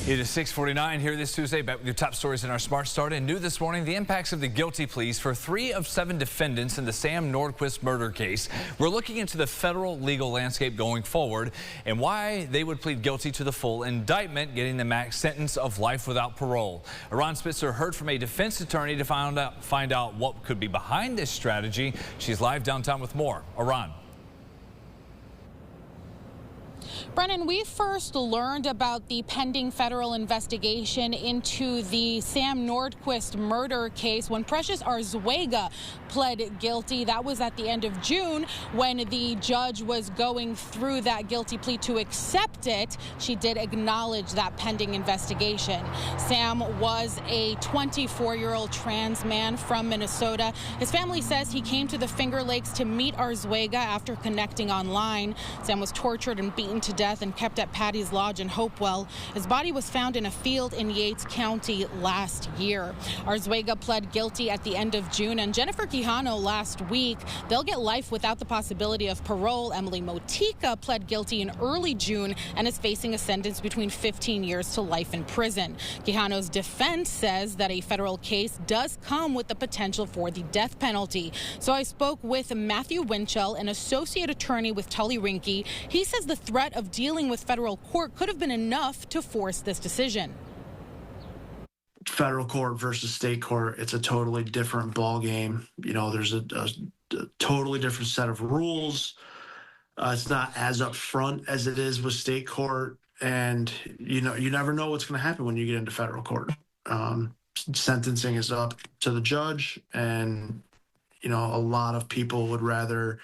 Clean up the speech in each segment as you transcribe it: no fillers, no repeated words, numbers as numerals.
It is 6:49 here this Tuesday. Back with your top stories in our Smart Start. And new this morning, the impacts of the guilty pleas for 3 of 7 defendants in the Sam Nordquist murder case. We're looking into the federal legal landscape going forward and why they would plead guilty to the full indictment, getting the max sentence of life without parole. Aron Spitzer heard from a defense attorney to find out what could be behind this strategy. She's live downtown with more. Aron. Brennan, we first learned about the pending federal investigation into the Sam Nordquist murder case when Precious Arzuaga pled guilty. That was at the end of June when the judge was going through that guilty plea to accept it. She did acknowledge that pending investigation. Sam was a 24-year-old trans man from Minnesota. His family says he came to the Finger Lakes to meet Arzuaga after connecting online. Sam was tortured and beaten to death and kept at Patty's Lodge in Hopewell. His body was found in a field in Yates County last year. Arzuaga pled guilty at the end of June, and Jennifer Quijano last week. They'll get life without the possibility of parole. Emily Motika pled guilty in early June and is facing a sentence between 15 years to life in prison. Quijano's defense says that a federal case does come with the potential for the death penalty. So I spoke with Matthew Winchell, an associate attorney with Tully Rinke. He says the threat of dealing with federal court could have been enough to force this decision. Federal court versus state court, it's a totally different ball game. You know, there's a totally different set of rules. It's not as upfront as it is with state court, and you never know what's going to happen when you get into federal court. Sentencing is up to the judge, and a lot of people would rather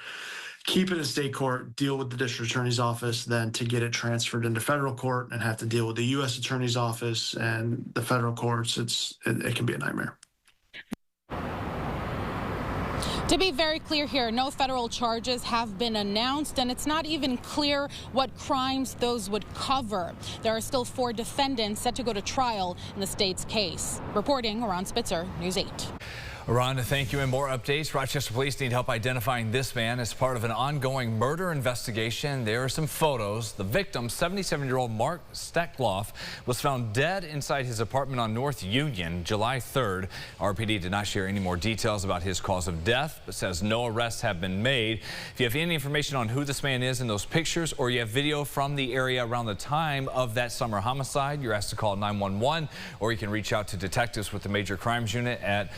keep it in state court, deal with the district attorney's office, than to get it transferred into federal court and have to deal with the U.S. attorney's office and the federal courts. It can be a nightmare. To be very clear here, no federal charges have been announced, and it's not even clear what crimes those would cover. There are still 4 defendants set to go to trial in the state's case. Reporting, Aron Spitzer, News 8. Aron, thank you. And more updates. Rochester police need help identifying this man as part of an ongoing murder investigation. There are some photos. The victim, 77-year-old Mark Steckloff, was found dead inside his apartment on North Union July 3rd. RPD did not share any more details about his cause of death, but says no arrests have been made. If you have any information on who this man is in those pictures, or you have video from the area around the time of that summer homicide, you're asked to call 911, or you can reach out to detectives with the Major Crimes Unit at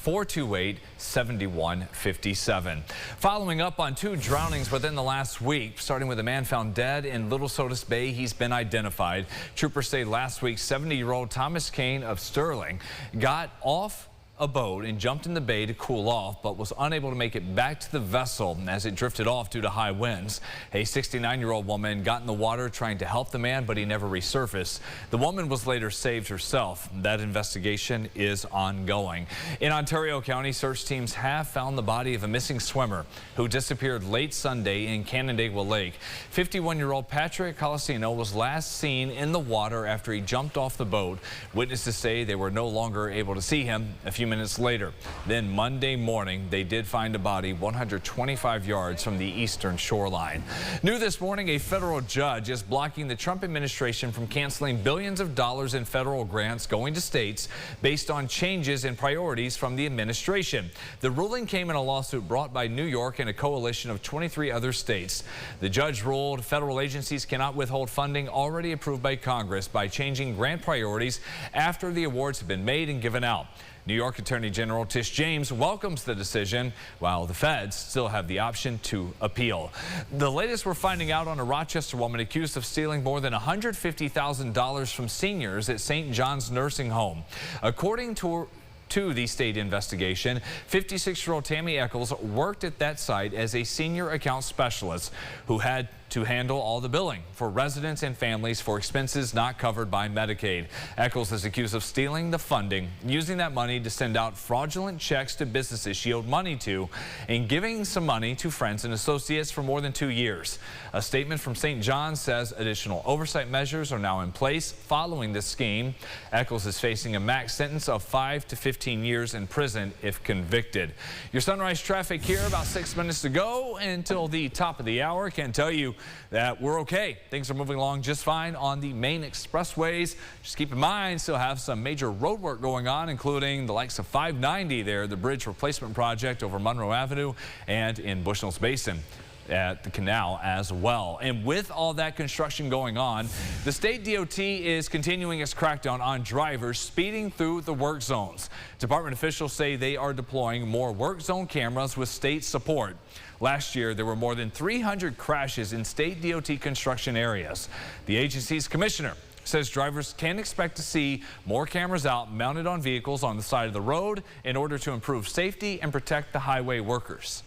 428-7157. Following up on 2 drownings within the last week, starting with a man found dead in Little Sodas Bay. He's been identified. Troopers say last week 70-year-old Thomas Kane of Sterling got off a boat and jumped in the bay to cool off, but was unable to make it back to the vessel as it drifted off due to high winds. A 69-year-old woman got in the water trying to help the man, but he never resurfaced. The woman was later saved herself. That investigation is ongoing. In Ontario County, search teams have found the body of a missing swimmer who disappeared late Sunday in Canandaigua Lake. 51-year-old Patrick Colosino was last seen in the water after he jumped off the boat. Witnesses say they were no longer able to see him a few minutes later. Then Monday morning, they did find a body 125 yards from the eastern shoreline. New this morning, a federal judge is blocking the Trump administration from canceling billions of dollars in federal grants going to states based on changes in priorities from the administration. The ruling came in a lawsuit brought by New York and a coalition of 23 other states. The judge ruled federal agencies cannot withhold funding already approved by Congress by changing grant priorities after the awards have been made and given out. New York Attorney General Tish James welcomes the decision, while the feds still have the option to appeal. The latest we're finding out on a Rochester woman accused of stealing more than $150,000 from seniors at St. John's Nursing Home. According to the state investigation, 56-year-old Tammy Eccles worked at that site as a senior account specialist who had to handle all the billing for residents and families for expenses not covered by Medicaid. Eccles is accused of stealing the funding, using that money to send out fraudulent checks to businesses she owed money to, and giving some money to friends and associates for more than 2 years. A statement from St. John's says additional oversight measures are now in place following this scheme. Eccles is facing a max sentence of 5 to 15 years in prison if convicted. Your sunrise traffic here, about 6 minutes to go until the top of the hour. Can tell you that we're okay. Things are moving along just fine on the main expressways. Just keep in mind, still have some major road work going on, including the likes of 590 there, the bridge replacement project over Monroe Avenue and in Bushnell's Basin at the canal as well. And with all that construction going on, the state DOT is continuing its crackdown on drivers speeding through the work zones. Department officials say they are deploying more work zone cameras with state support. Last year, there were more than 300 crashes in state DOT construction areas. The agency's commissioner says drivers can expect to see more cameras out mounted on vehicles on the side of the road in order to improve safety and protect the highway workers.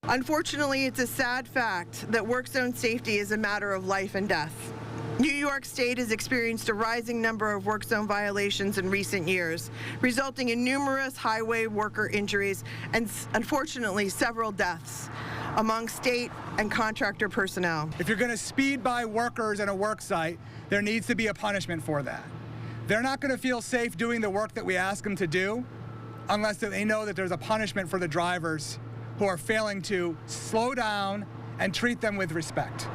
Unfortunately, it's a sad fact that work zone safety is a matter of life and death. New York State has experienced a rising number of work zone violations in recent years, resulting in numerous highway worker injuries and, unfortunately, several deaths among state and contractor personnel. If you're going to speed by workers at a work site, there needs to be a punishment for that. They're not going to feel safe doing the work that we ask them to do unless they know that there's a punishment for the drivers who are failing to slow down and treat them with respect.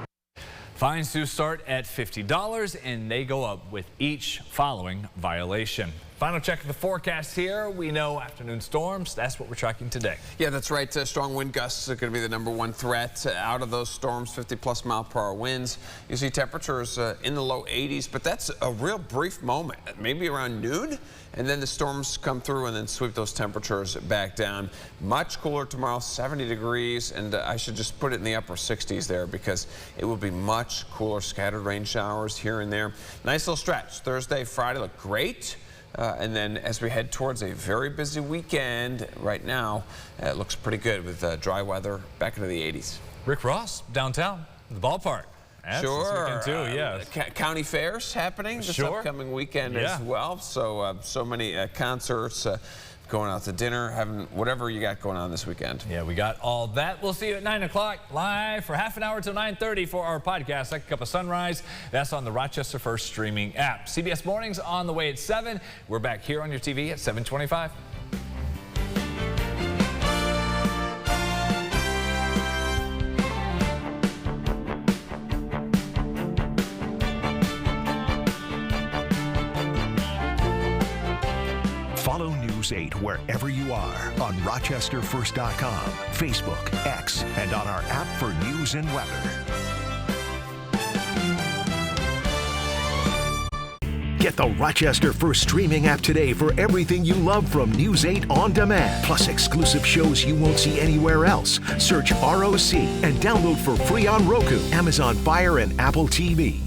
Fines do start at $50 and they go up with each following violation. Final check of the forecast here. We know afternoon storms. That's what we're tracking today. Yeah, that's right. Strong wind gusts are going to be the #1 threat out of those storms. 50+ mile-per-hour winds. You see temperatures in the low 80s, but that's a real brief moment, maybe around noon, and then the storms come through and then sweep those temperatures back down. Much cooler tomorrow, 70 degrees, and I should just put it in the upper 60s there because it will be much cooler. Scattered rain showers here and there. Nice little stretch. Thursday, Friday look great. And then as we head towards a very busy weekend, right now, it looks pretty good with dry weather back into the 80s. Rick Ross, downtown, the ballpark. That's Sure. this weekend too, yeah. County fairs happening this upcoming weekend as well. So, so many concerts, going out to dinner, having whatever you got going on this weekend. Yeah, we got all that. We'll see you at 9 o'clock live for half an hour till 9:30 for our podcast, Second Cup of Sunrise. That's on the Rochester First streaming app. CBS Mornings on the way at 7. We're back here on your TV at 7:25. Follow News 8 wherever you are on RochesterFirst.com, Facebook, X, and on our app for news and weather. Get the Rochester First streaming app today for everything you love from News 8 On Demand, plus exclusive shows you won't see anywhere else. Search ROC and download for free on Roku, Amazon Fire, and Apple TV.